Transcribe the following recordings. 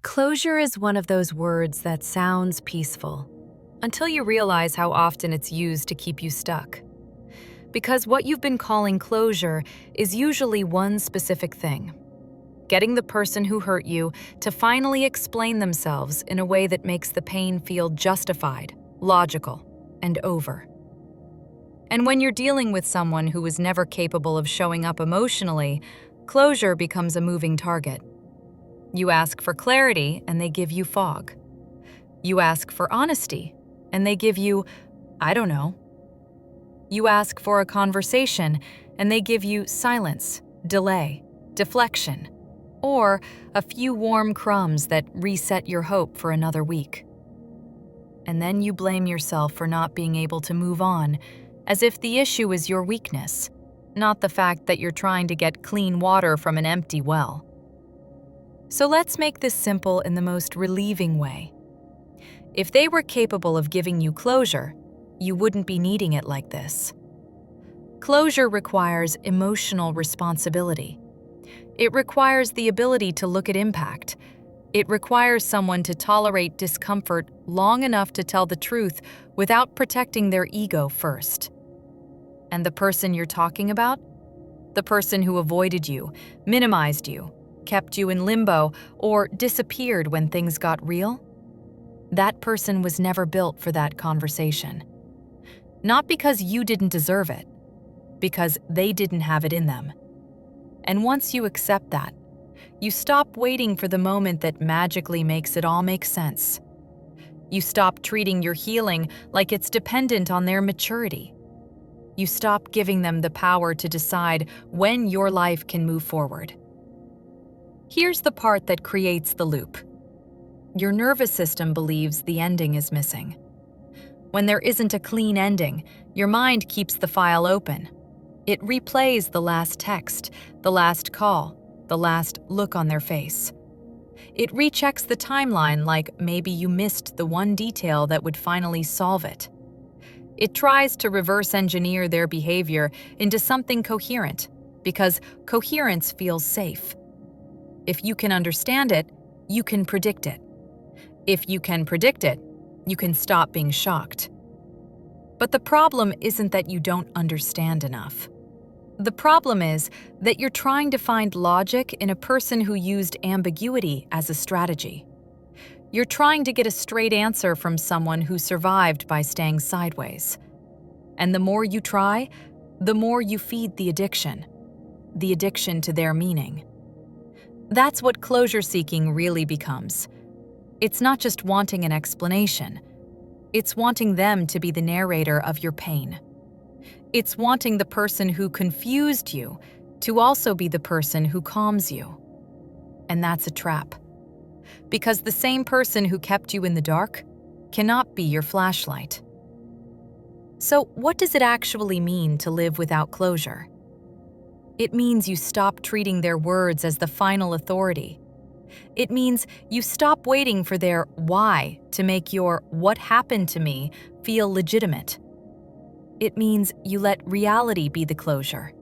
Closure is one of those words that sounds peaceful, until you realize how often it's used to keep you stuck. Because what you've been calling closure is usually one specific thing: getting the person who hurt you to finally explain themselves in a way that makes the pain feel justified, logical, and over. And when you're dealing with someone who is never capable of showing up emotionally, closure becomes a moving target. You ask for clarity, and they give you fog. You ask for honesty, and they give you, I don't know. You ask for a conversation, and they give you silence, delay, deflection, or a few warm crumbs that reset your hope for another week. And then you blame yourself for not being able to move on, as if the issue is your weakness, not the fact that you're trying to get clean water from an empty well. So let's make this simple in the most relieving way. If they were capable of giving you closure, you wouldn't be needing it like this. Closure requires emotional responsibility. It requires the ability to look at impact. It requires someone to tolerate discomfort long enough to tell the truth without protecting their ego first. And the person you're talking about? The person who avoided you, minimized you, kept you in limbo, or disappeared when things got real? That person was never built for that conversation. Not because you didn't deserve it, because they didn't have it in them. And once you accept that, you stop waiting for the moment that magically makes it all make sense. You stop treating your healing like it's dependent on their maturity. You stop giving them the power to decide when your life can move forward. Here's the part that creates the loop. Your nervous system believes the ending is missing. When there isn't a clean ending, your mind keeps the file open. It replays the last text, the last call, the last look on their face. It rechecks the timeline like maybe you missed the one detail that would finally solve it. It tries to reverse engineer their behavior into something coherent, because coherence feels safe. If you can understand it, you can predict it. If you can predict it, you can stop being shocked. But the problem isn't that you don't understand enough. The problem is that you're trying to find logic in a person who used ambiguity as a strategy. You're trying to get a straight answer from someone who survived by staying sideways. And the more you try, the more you feed the addiction to their meaning. That's what closure seeking really becomes. It's not just wanting an explanation. It's wanting them to be the narrator of your pain. It's wanting the person who confused you to also be the person who calms you. And that's a trap. Because the same person who kept you in the dark cannot be your flashlight. So what does it actually mean to live without closure? It means you stop treating their words as the final authority. It means you stop waiting for their why to make your what happened to me feel legitimate. It means you let reality be the closure.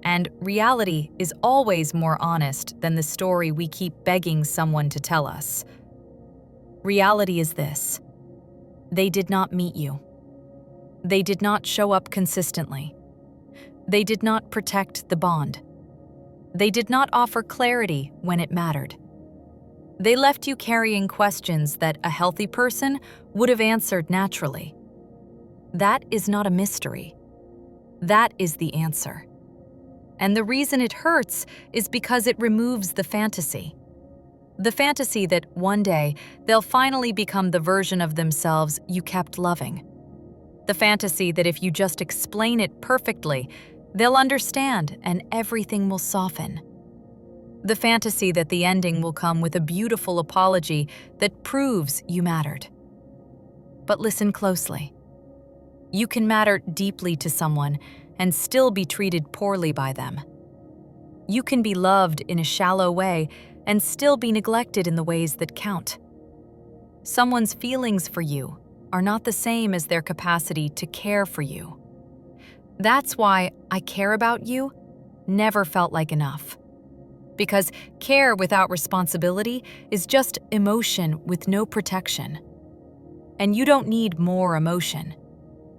And reality is always more honest than the story we keep begging someone to tell us. Reality is this: they did not meet you. They did not show up consistently. They did not protect the bond. They did not offer clarity when it mattered. They left you carrying questions that a healthy person would have answered naturally. That is not a mystery. That is the answer. And the reason it hurts is because it removes the fantasy. The fantasy that one day they'll finally become the version of themselves you kept loving. The fantasy that if you just explain it perfectly, they'll understand and everything will soften. The fantasy that the ending will come with a beautiful apology that proves you mattered. But listen closely. You can matter deeply to someone and still be treated poorly by them. You can be loved in a shallow way and still be neglected in the ways that count. Someone's feelings for you are not the same as their capacity to care for you. That's why "I care about you" never felt like enough. Because care without responsibility is just emotion with no protection. And you don't need more emotion.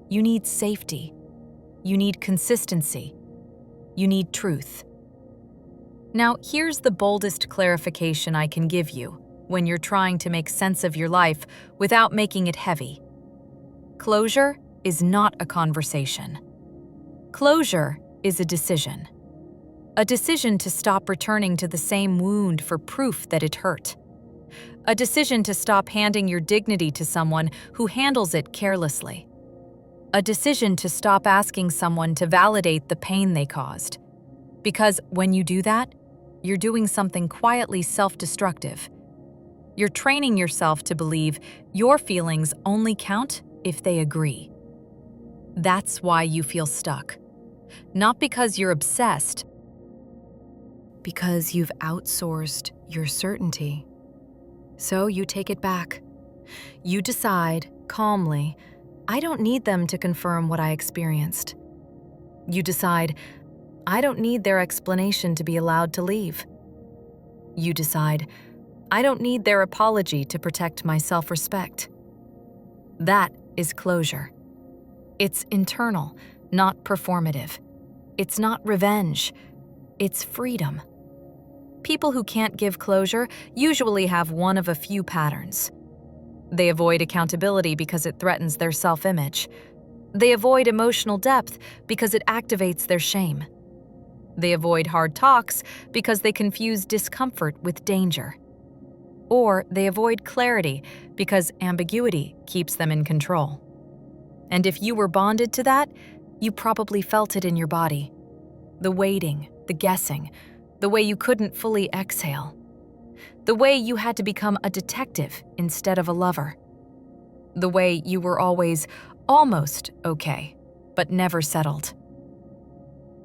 You need safety. You need consistency. You need truth. Now, here's the boldest clarification I can give you when you're trying to make sense of your life without making it heavy. Closure is not a conversation. Closure is a decision. A decision to stop returning to the same wound for proof that it hurt. A decision to stop handing your dignity to someone who handles it carelessly. A decision to stop asking someone to validate the pain they caused. Because when you do that, you're doing something quietly self-destructive. You're training yourself to believe your feelings only count if they agree. That's why you feel stuck. Not because you're obsessed, because you've outsourced your certainty. So you take it back. You decide, calmly, I don't need them to confirm what I experienced. You decide, I don't need their explanation to be allowed to leave. You decide, I don't need their apology to protect my self-respect. That is closure. It's internal, not performative. It's not revenge. It's freedom. People who can't give closure usually have one of a few patterns. They avoid accountability because it threatens their self-image. They avoid emotional depth because it activates their shame. They avoid hard talks because they confuse discomfort with danger. Or they avoid clarity because ambiguity keeps them in control. And if you were bonded to that, you probably felt it in your body. The waiting, the guessing, the way you couldn't fully exhale. The way you had to become a detective instead of a lover. The way you were always almost okay, but never settled.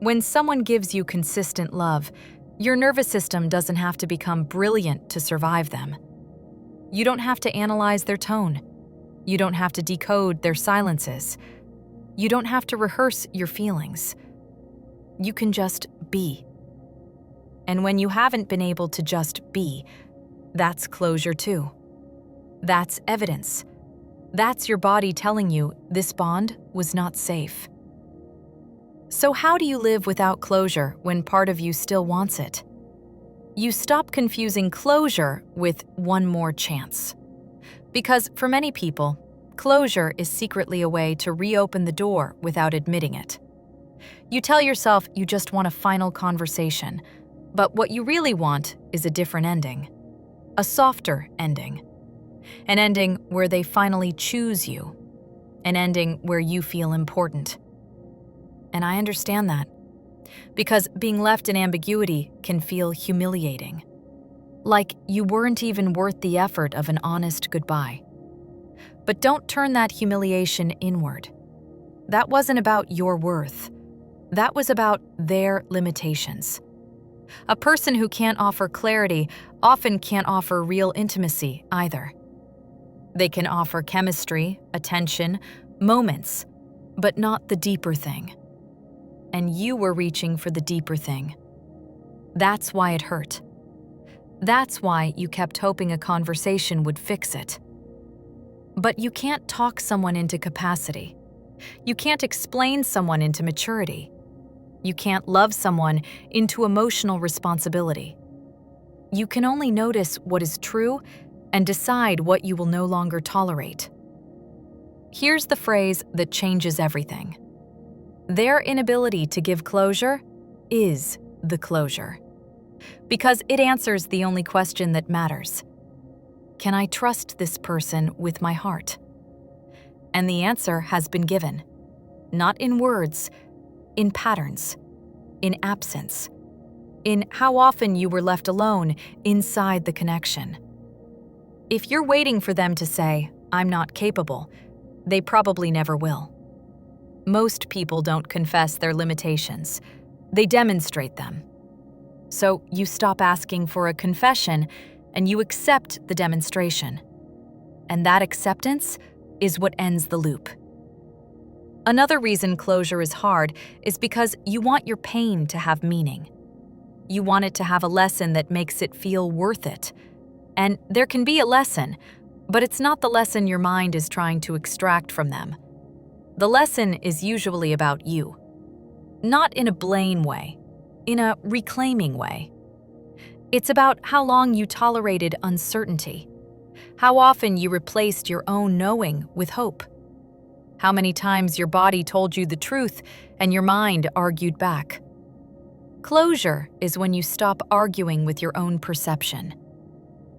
When someone gives you consistent love, your nervous system doesn't have to become brilliant to survive them. You don't have to analyze their tone. You don't have to decode their silences. You don't have to rehearse your feelings. You can just be. And when you haven't been able to just be, that's closure too. That's evidence. That's your body telling you this bond was not safe. So how do you live without closure when part of you still wants it? You stop confusing closure with one more chance. Because for many people, closure is secretly a way to reopen the door without admitting it. You tell yourself you just want a final conversation, but what you really want is a different ending. A softer ending. An ending where they finally choose you. An ending where you feel important. And I understand that. Because being left in ambiguity can feel humiliating. Like you weren't even worth the effort of an honest goodbye. But don't turn that humiliation inward. That wasn't about your worth. That was about their limitations. A person who can't offer clarity often can't offer real intimacy either. They can offer chemistry, attention, moments, but not the deeper thing. And you were reaching for the deeper thing. That's why it hurt. That's why you kept hoping a conversation would fix it. But you can't talk someone into capacity. You can't explain someone into maturity. You can't love someone into emotional responsibility. You can only notice what is true and decide what you will no longer tolerate. Here's the phrase that changes everything. Their inability to give closure is the closure. Because it answers the only question that matters. Can I trust this person with my heart? And the answer has been given. Not in words, in patterns, in absence, in how often you were left alone inside the connection. If you're waiting for them to say, I'm not capable, they probably never will. Most people don't confess their limitations. They demonstrate them. So you stop asking for a confession and you accept the demonstration. And that acceptance is what ends the loop. Another reason closure is hard is because you want your pain to have meaning. You want it to have a lesson that makes it feel worth it. And there can be a lesson, but it's not the lesson your mind is trying to extract from them. The lesson is usually about you. Not in a blame way, in a reclaiming way. It's about how long you tolerated uncertainty, how often you replaced your own knowing with hope, how many times your body told you the truth and your mind argued back. Closure is when you stop arguing with your own perception.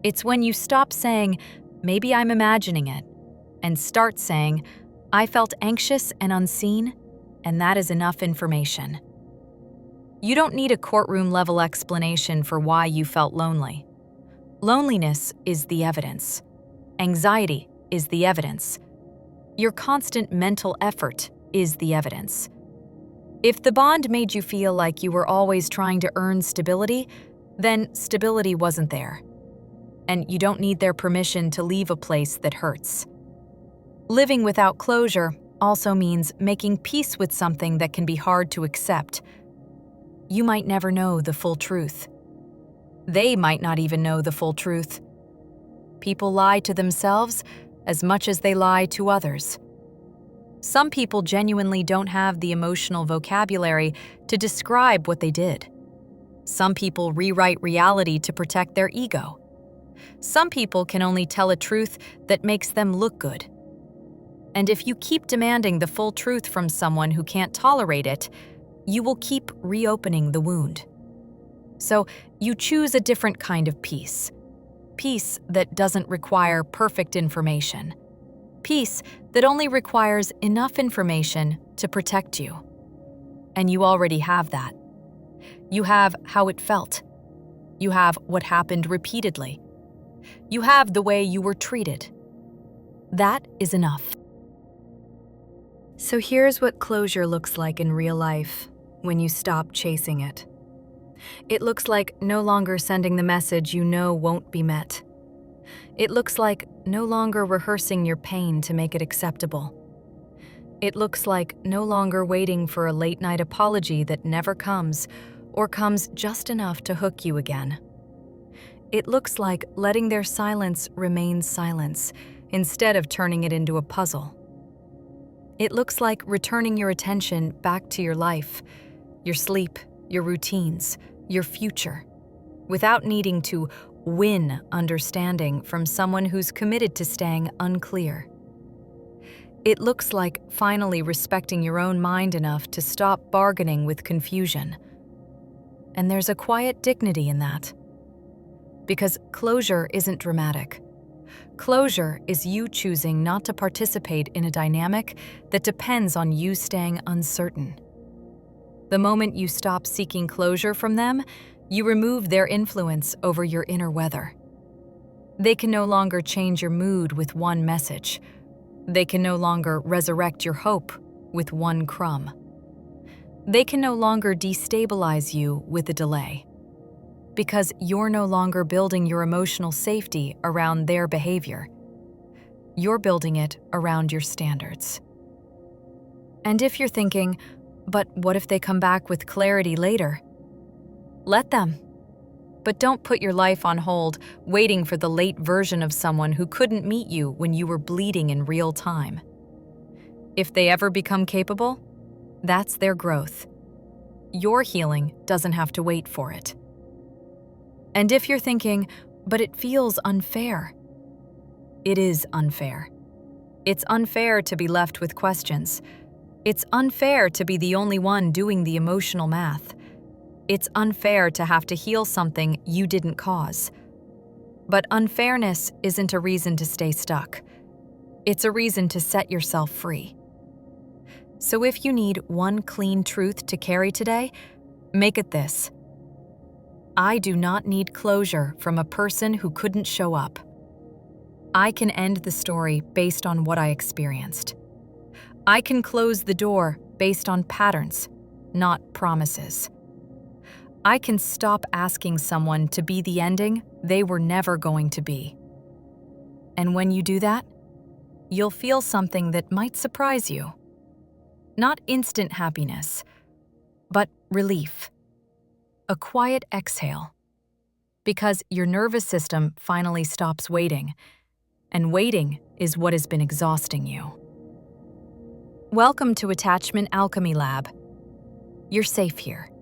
It's when you stop saying, maybe I'm imagining it, and start saying, I felt anxious and unseen, and that is enough information. You don't need a courtroom-level explanation for why you felt lonely. Loneliness is the evidence. Anxiety is the evidence. Your constant mental effort is the evidence. If the bond made you feel like you were always trying to earn stability, then stability wasn't there. And you don't need their permission to leave a place that hurts. Living without closure also means making peace with something that can be hard to accept. You might never know the full truth. They might not even know the full truth. People lie to themselves as much as they lie to others. Some people genuinely don't have the emotional vocabulary to describe what they did. Some people rewrite reality to protect their ego. Some people can only tell a truth that makes them look good. And if you keep demanding the full truth from someone who can't tolerate it, you will keep reopening the wound. So you choose a different kind of peace. Peace that doesn't require perfect information. Peace that only requires enough information to protect you. And you already have that. You have how it felt. You have what happened repeatedly. You have the way you were treated. That is enough. So here's what closure looks like in real life when you stop chasing it. It looks like no longer sending the message you know won't be met. It looks like no longer rehearsing your pain to make it acceptable. It looks like no longer waiting for a late-night apology that never comes or comes just enough to hook you again. It looks like letting their silence remain silence instead of turning it into a puzzle. It looks like returning your attention back to your life, your sleep, your routines, your future, without needing to win understanding from someone who's committed to staying unclear. It looks like finally respecting your own mind enough to stop bargaining with confusion. And there's a quiet dignity in that. Because closure isn't dramatic. Closure is you choosing not to participate in a dynamic that depends on you staying uncertain. The moment you stop seeking closure from them, you remove their influence over your inner weather. They can no longer change your mood with one message. They can no longer resurrect your hope with one crumb. They can no longer destabilize you with a delay. Because you're no longer building your emotional safety around their behavior. You're building it around your standards. And if you're thinking, but what if they come back with clarity later? Let them. But don't put your life on hold waiting for the late version of someone who couldn't meet you when you were bleeding in real time. If they ever become capable, that's their growth. Your healing doesn't have to wait for it. And if you're thinking, but it feels unfair, it is unfair. It's unfair to be left with questions. It's unfair to be the only one doing the emotional math. It's unfair to have to heal something you didn't cause. But unfairness isn't a reason to stay stuck. It's a reason to set yourself free. So if you need one clean truth to carry today, make it this. I do not need closure from a person who couldn't show up. I can end the story based on what I experienced. I can close the door based on patterns, not promises. I can stop asking someone to be the ending they were never going to be. And when you do that, you'll feel something that might surprise you. Not instant happiness, but relief. a quiet exhale, because your nervous system finally stops waiting, and waiting is what has been exhausting you. Welcome to Attachment Alchemy Lab. You're safe here.